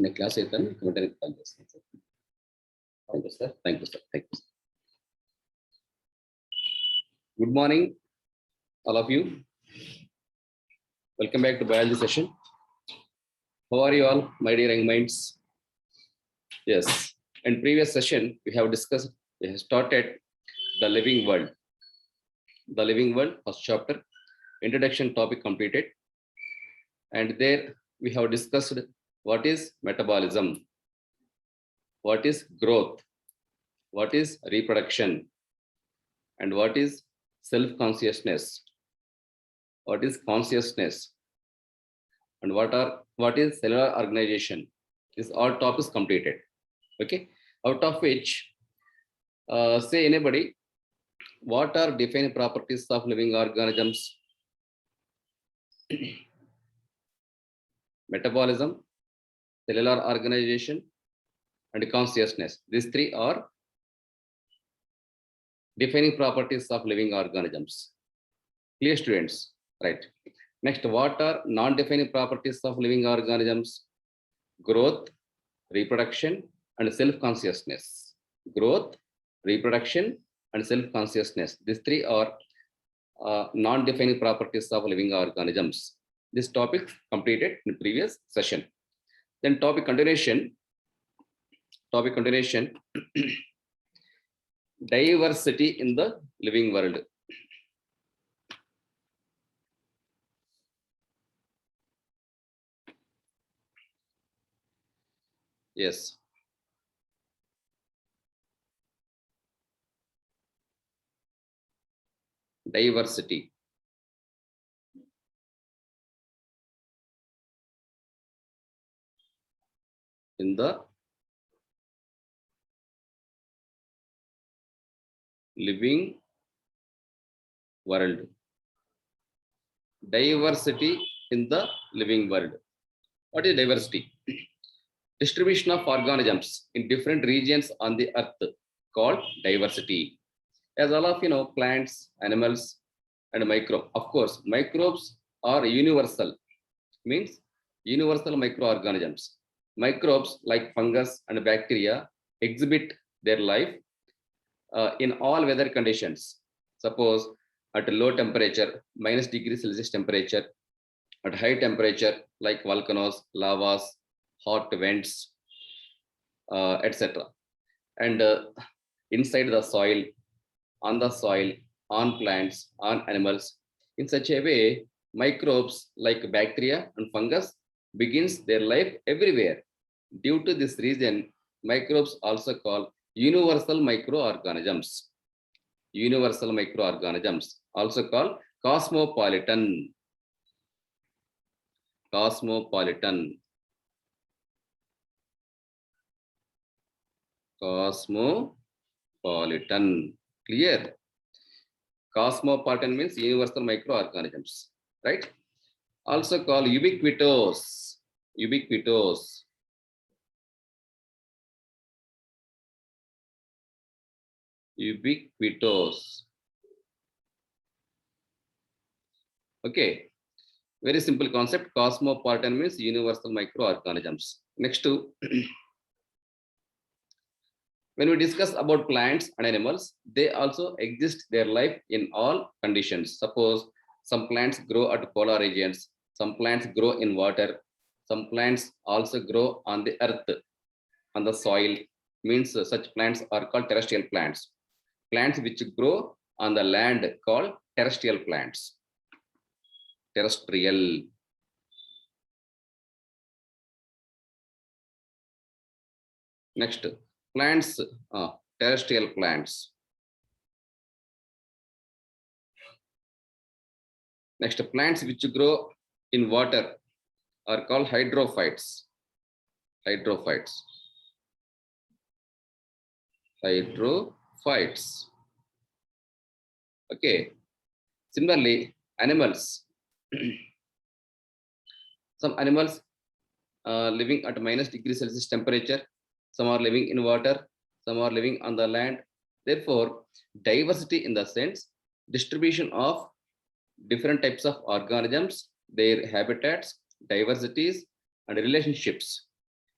In class అయితే commentary call చేస్తాను sir. Thank you sir. Thank you sir. Thank you. Good morning, all of you. Welcome back to biology session. How are you all, my dear young minds? Yes, in previous session we have discussed, we have started the living world. The living world, first chapter, introduction topic completed, and there we have discussed what is metabolism, what is growth, what is reproduction, and what is self-consciousness, what is consciousness, and what is cellular organization. This all topics completed. Okay, out of which say anybody, what are defined properties of living organisms? Metabolism, cellular organization, and consciousness. These three are defining properties of living organisms. Clear, students? Right. Next, what are non-defining properties of living organisms? Growth, reproduction, and self-consciousness. Growth, reproduction, and self-consciousness. These three are non-defining properties of living organisms. This topic completed in previous session. Then topic continuation. Diversity in the living world. Yes. Diversity. In the living world. Diversity in the living world. What is diversity? Distribution of organisms in different regions on the earth called diversity. As all of you know, plants, animals, and microbes. Of course, microbes are universal, means universal microorganisms. Microbes like fungus and bacteria exhibit their life in all weather conditions. Suppose at low temperature, -°C temperature, at high temperature like volcanoes, lavas, hot vents, etc. And inside the soil, on the soil, on plants, on animals. In such a way, microbes like bacteria and fungus begins their life everywhere. Due to this reason, microbes also called universal microorganisms. Universal microorganisms, also called cosmopolitan. Cosmopolitan. Cosmopolitan. Clear? Cosmopolitan means universal microorganisms, right? Also called ubiquitous. Ubiquitous. Ubiquitous. Okay, very simple concept. Cosmopolitan means universal microorganisms. Next to when we discuss about plants and animals, they also exist their life in all conditions. Suppose some plants grow at polar regions, some plants grow in water, some plants also grow on the earth, on the soil, means such plants are called terrestrial plants. Plants which grow on the land called terrestrial plants. Terrestrial. Next, plants, terrestrial plants. Next, plants which grow in water are called hydrophytes. Hydrophytes. Hydrophytes. Okay. Similarly, animals. Some animals living at -°C temperature. Some are living in water. Some are living on the land. Therefore, diversity in the sense distribution of different types of organisms, their habitats, diversities, and relationships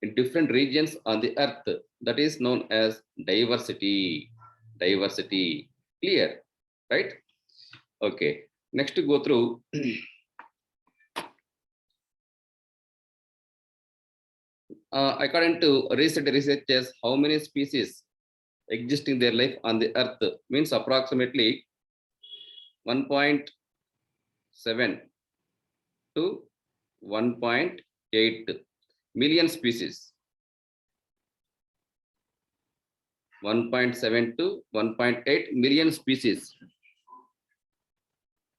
in different regions on the earth. That is known as diversity. Diversity. Clear, right? Okay. Next to go through. According to recent researchers, how many species existing their life on the earth means approximately 1.7 to 1.8 million species. 1.7 to 1.8 million species.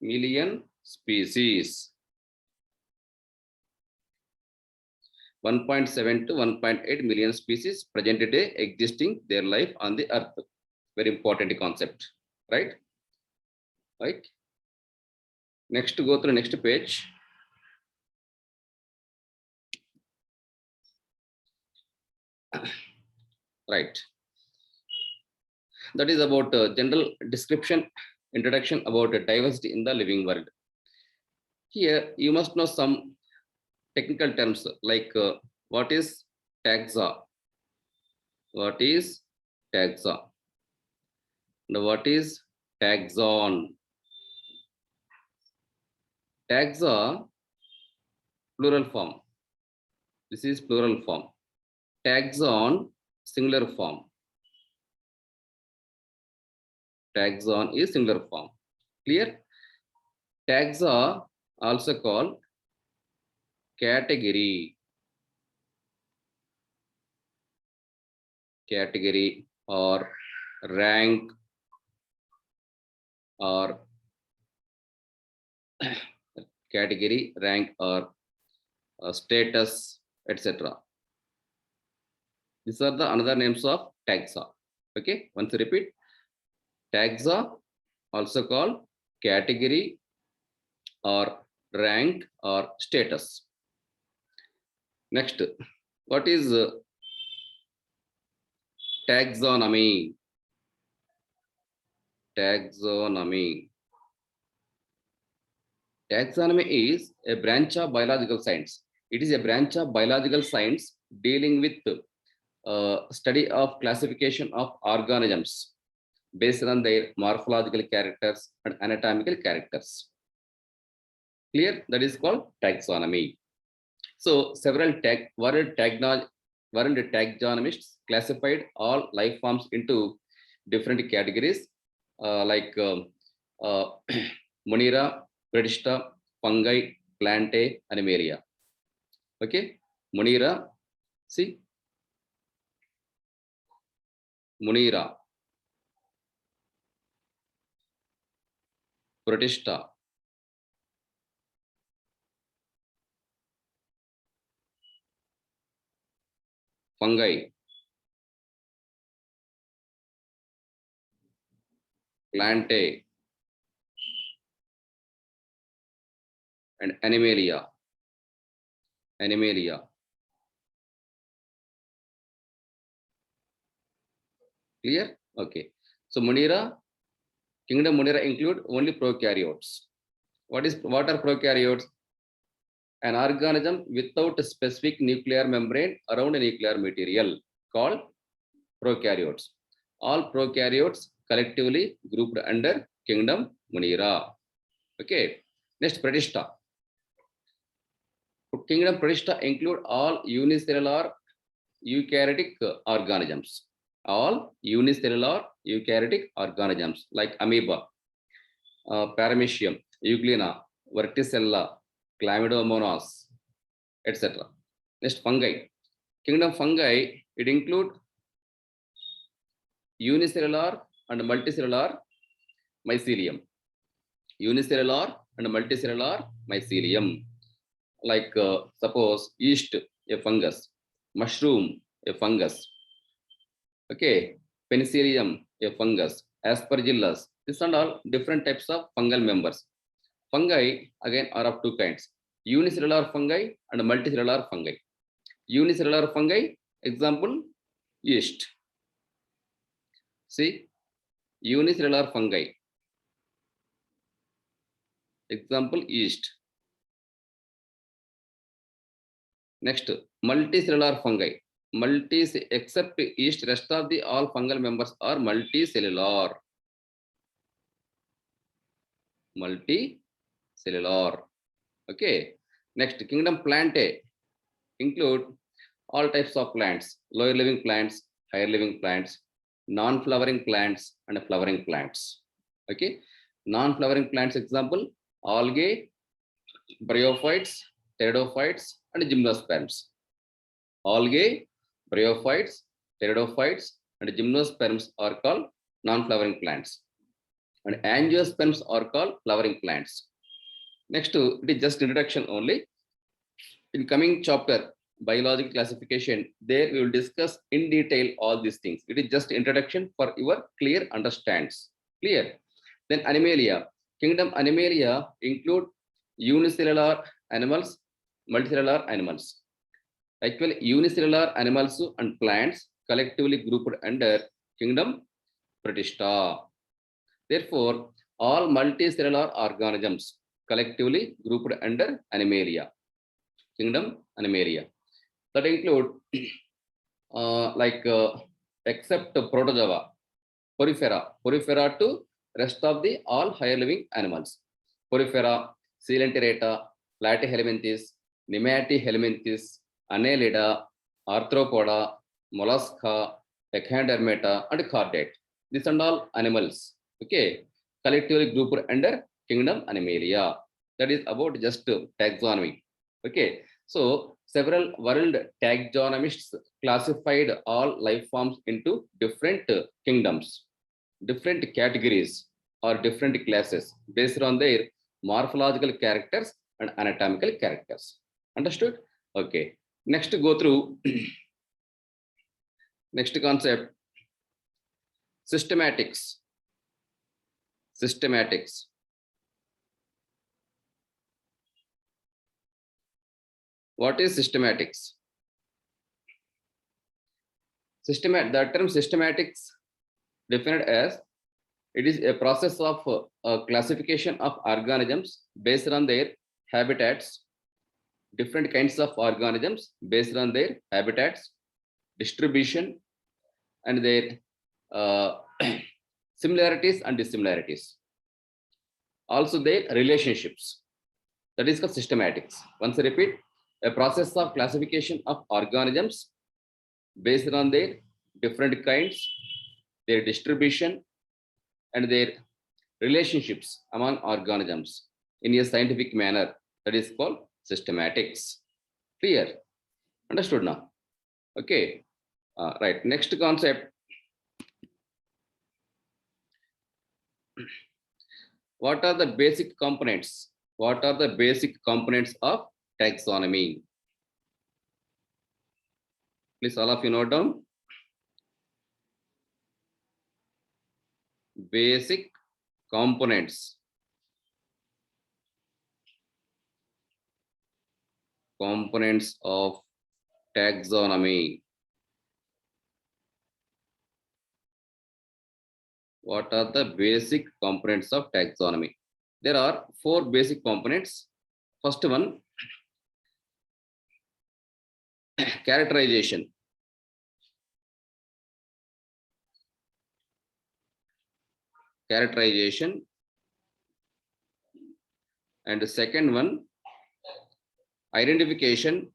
Million species. 1.7 to 1.8 million species present day existing their life on the earth. Very important concept, right? Right. Next, to go to the next page. Right. That is about general description, introduction about diversity in the living world. Here, you must know some technical terms like what is taxa, what is taxa, and what is taxon. Taxa, plural form. This is plural form. Taxon, singular form. Taxon is singular form. Clear? Taxa, also called category. Category or rank or category, rank or status, etc. These are the another names of taxa. Okay, once repeat. Taxa, also called category or rank or status. Next, what is taxonomy? Taxonomy. Taxonomy is a branch of biological science. It is a branch of biological science dealing with study of classification of organisms based on their morphological characters and anatomical characters. Clear? That is called taxonomy. So several world taxonomists classified all life forms into different categories like Monera, Bredista, fungi, plantae, animalia. Okay, Monera, see, Monera, Protista, fungi, plantae, and animalia. Animalia. Clear? Okay. So Monera, kingdom Monera include only prokaryotes. What are prokaryotes? An organism without a specific nuclear membrane around a nuclear material called prokaryotes. All prokaryotes collectively grouped under kingdom Monera. Okay. Next, Pratista. Kingdom Pratista include all unicellular eukaryotic organisms. All unicellular eukaryotic organisms like amoeba, paramecium, euglena, verticella, chlamydomonas, etc. Next, fungi. Kingdom fungi, it include unicellular and multicellular mycelium. Unicellular and multicellular mycelium. Like suppose yeast, a fungus, mushroom, a fungus. Okay, penicillium, a fungus, aspergillus. These are all different types of fungal members. Fungi again are of two kinds: unicellular fungi and multicellular fungi. Unicellular fungi, example, yeast. See, unicellular fungi, example, yeast. Next, multicellular fungi. Except yeast, rest of the all fungal members are multicellular. Multicellular. Okay. Next, kingdom Plantae include all types of plants, lower living plants, higher living plants, non-flowering plants, and flowering plants. Okay. Non-flowering plants example, algae, bryophytes, pteridophytes, and gymnosperms. Algae, bryophytes, pteridophytes, and gymnosperms are called non-flowering plants. And angiosperms are called flowering plants. Next, it is just introduction only. In coming chapter, biological classification, there we will discuss in detail all these things. It is just introduction for your clear understands. Clear? Then Animalia. Kingdom Animalia include unicellular animals, multicellular animals. Actually, unicellular animals and plants collectively grouped under kingdom Protista. Therefore, all multicellular organisms collectively grouped under Animalia, kingdom Animalia. That include except Protozoa, Porifera to rest of the all higher living animals. Porifera, Coelenterata, Platyhelminthes, Nematihelminthes, Annelida, Arthropoda, Mollusca, Echindermata, and Chordate. These are all animals. Okay, collectively grouped under kingdom Animalia. That is about just taxonomy. Okay, so several world taxonomists classified all life forms into different kingdoms, different categories, or different classes based on their morphological characters and anatomical characters. Understood? Okay. Next, go through next concept, systematics. Systematics. What is systematics? The term systematics defined as it is a process of classification of organisms based on their habitats, different kinds of organisms based on their habitats, distribution, and their similarities and dissimilarities. Also their relationships. That is called systematics. Once I repeat, a process of classification of organisms based on their different kinds, their distribution, and their relationships among organisms in a scientific manner. That is called systematics. Clear? Understood now? Okay. Right. Next concept. What are the basic components? What are the basic components of taxonomy? Please, all of you note down. Basic components. Components of taxonomy. What are the basic components of taxonomy? There are 4 basic components. First one, characterization. Characterization. And the second one, identification.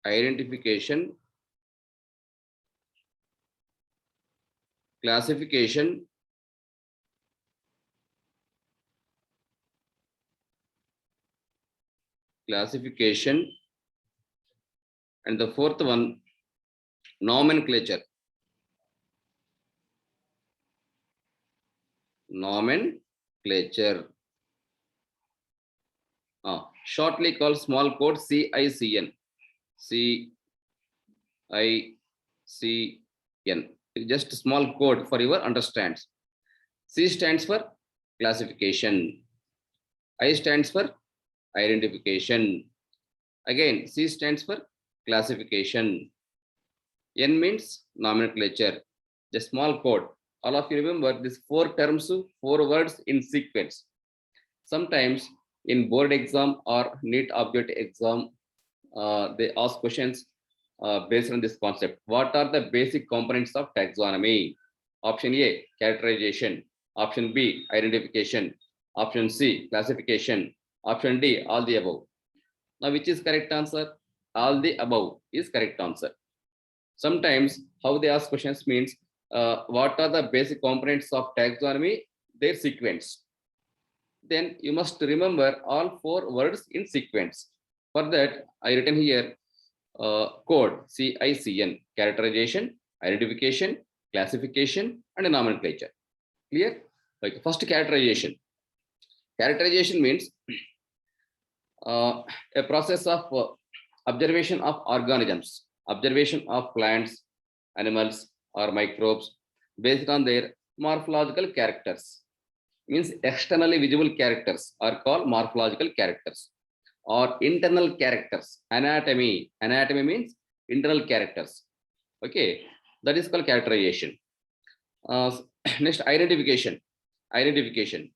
Identification. Classification. Classification. And the fourth one, nomenclature. Nomenclature. Shortly called small code CICN. CICN. Just small code for your understands. C stands for classification. I stands for identification. Again, C stands for classification. N means nomenclature. The small code All of you remember these four terms, four words in sequence. Sometimes in board exam or NEET object exam, they ask questions based on this concept. What are the basic components of taxonomy? Option A, characterization. Option B, identification. Option C, classification. Option D, all the above. Now, which is correct answer? All the above is correct answer. Sometimes how they ask questions means what are the basic components of taxonomy, their sequence. Then you must remember all four words in sequence. For that, I written here code, CICN, characterization, identification, classification, and nomenclature. Clear? Okay. First, characterization. Characterization means a process of observation of organisms, observation of plants, animals, or microbes based on their morphological characters. Means externally visible characters are called morphological characters, or internal characters. Anatomy. Anatomy means internal characters. Okay, that is called characterization. Next, identification. Identification.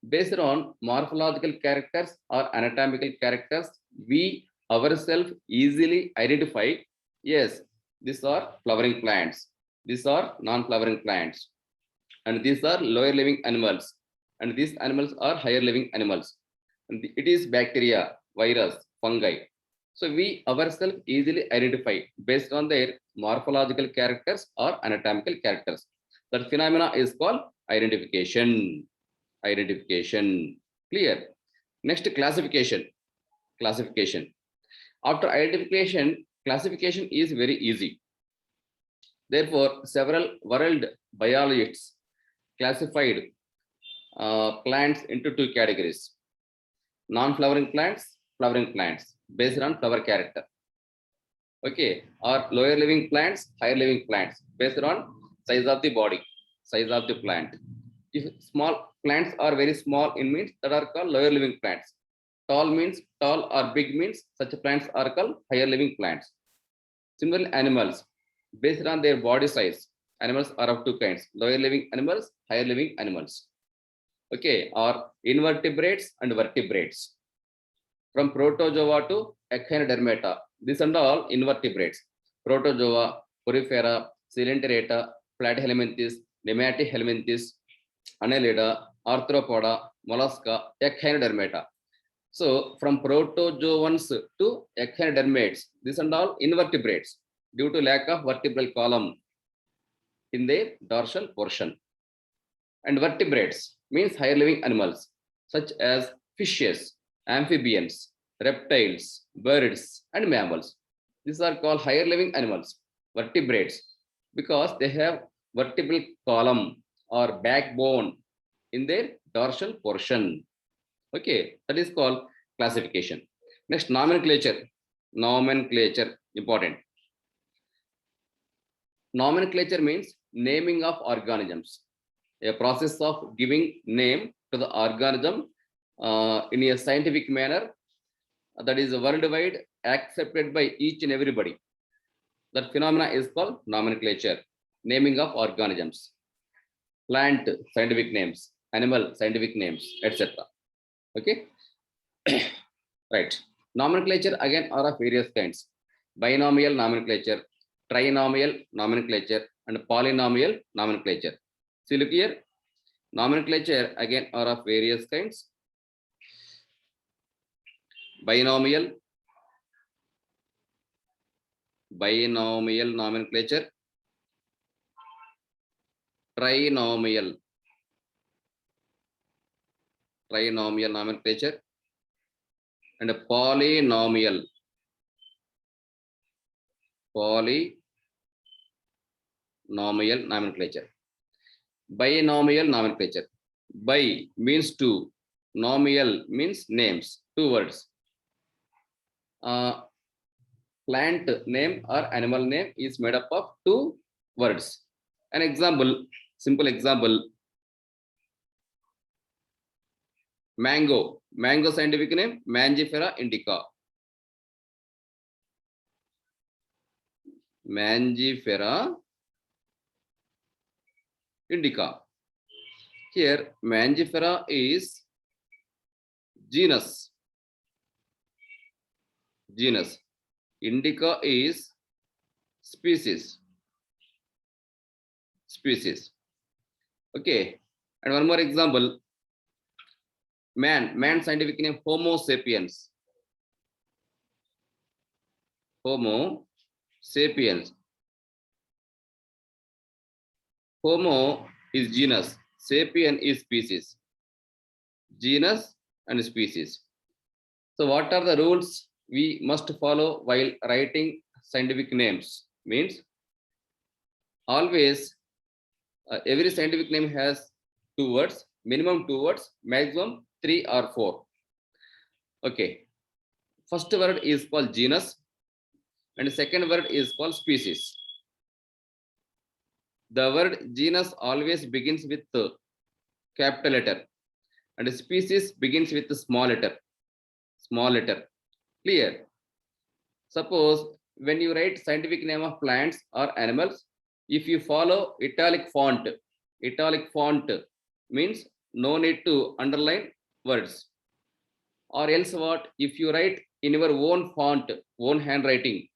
Based on morphological characters or anatomical characters, we ourselves easily identify, yes, these are flowering plants, these are non-flowering plants, and these are lower living animals, and these animals are higher living animals. And it is bacteria, virus, fungi. So we ourselves easily identify based on their morphological characters or anatomical characters. That phenomena is called identification. Identification. Clear? Next, classification. Classification. After identification, classification is very easy. Therefore, several world biologists classified plants into two categories: non-flowering plants, flowering plants, based on flower character. Okay, or lower living plants, higher living plants, based on size of the body, size of the plant. If small plants are very small, it means that are called lower living plants. Tall means tall or big means such plants are called higher living plants. Similarly, animals, based on their body size, animals are of two kinds: lower living animals, higher living animals. Okay, or invertebrates and vertebrates. From protozoa to echinodermata, these are all invertebrates. Protozoa, porifera, coelenterata, platyhelminthes, nematohelminthes, annelida, arthropoda, mollusca, echinodermata. So from protozoans to echinodermates, these are all invertebrates due to lack of vertebral column in their dorsal portion. And vertebrates means higher living animals such as fishes, amphibians, reptiles, birds, and mammals. These are called higher living animals, vertebrates, because they have vertebral column or backbone in their dorsal portion. Okay, that is called classification. Next, nomenclature. Nomenclature, important. Nomenclature means naming of organisms, a process of giving name to the organism in a scientific manner that is worldwide accepted by each and everybody. That phenomena is called nomenclature, naming of organisms, plant scientific names, animal scientific names, etc. Okay, right. Nomenclature again are of various kinds: binomial nomenclature, trinomial nomenclature, and polynomial nomenclature. See, look here. Nomenclature again are of various kinds: binomial, nomenclature, trinomial, nomenclature, and polynomial, nomenclature. Binomial nomenclature. Bi means two, nomial means names, two words. Plant name or animal name is made up of two words. An example, simple example: mango. Mango scientific name Mangifera indica. Mangifera indica. Here, Mangifera is genus. Genus. Indica is species. Species. Okay. And one more example. Man scientific name Homo sapiens. Homo sapiens. Homo is genus. Sapien is species. Genus and species. So what are the rules we must follow while writing scientific names? Means always every scientific name has 2 words, minimum 2 words, maximum 3 or 4. Okay. First word is called genus and second word is called species. The word genus always begins with the capital letter and species begins with the small letter. Small letter. Clear? Suppose when you write scientific name of plants or animals, if you follow italic font means no need to underline words. Or else what? If you write in your own font, own handwriting,